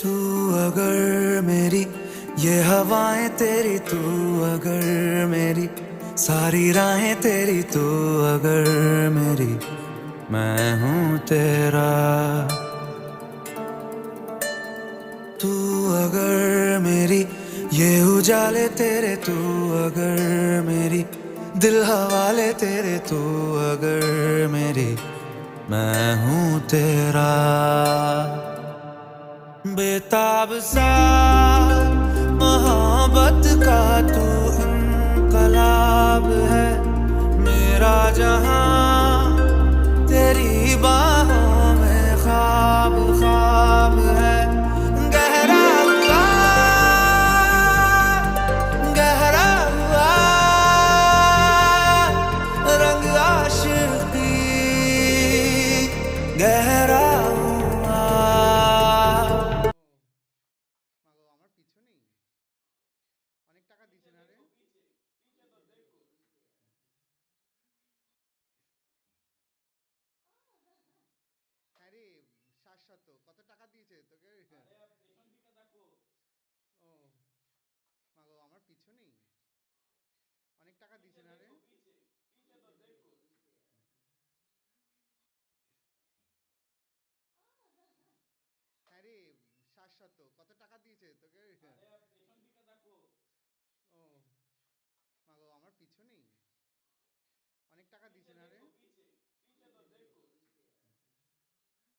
तू अगर मेरी ये हवाएं तेरी, तू अगर मेरी सारी राहें तेरी, तू अगर मेरी मैं हूँ तेरा। तू अगर मेरी ये उजाले तेरे, तू अगर मेरी दिल हवाले तेरे, तू अगर मेरी मैं हूँ तेरा। बेताब सा मोहब्बत का तू इनकलाब है, मेरा जहां तेरी बाहों में ख्वाब ख्वाब है। गहरा हुआ, गहरा हुआ रंग आशिकी, गहरा हुआ। মাগো আমার পিছনেই অনেক টাকা দিয়েছে না রে। হ্যাঁ রে, 700 কত টাকা দিয়েছে তোকে? ও, মাগো আমার পিছনেই অনেক টাকা দিয়েছে না রে। হ্যাঁ রে, 700 কত টাকা দিয়েছে তোকে? ও, মাগো আমার পিছনেই অনেক টাকা দিয়েছে না রে। 700 কত টাকা দিয়েছে তোকে? ও, মাগো আমার পিছনেই অনেক টাকা দিয়েছে না রে। হ্যাঁ রে, 700 কত টাকা দিয়েছে তোকে? ও, মাগো আমার পিছনেই অনেক টাকা দিয়েছে না রে।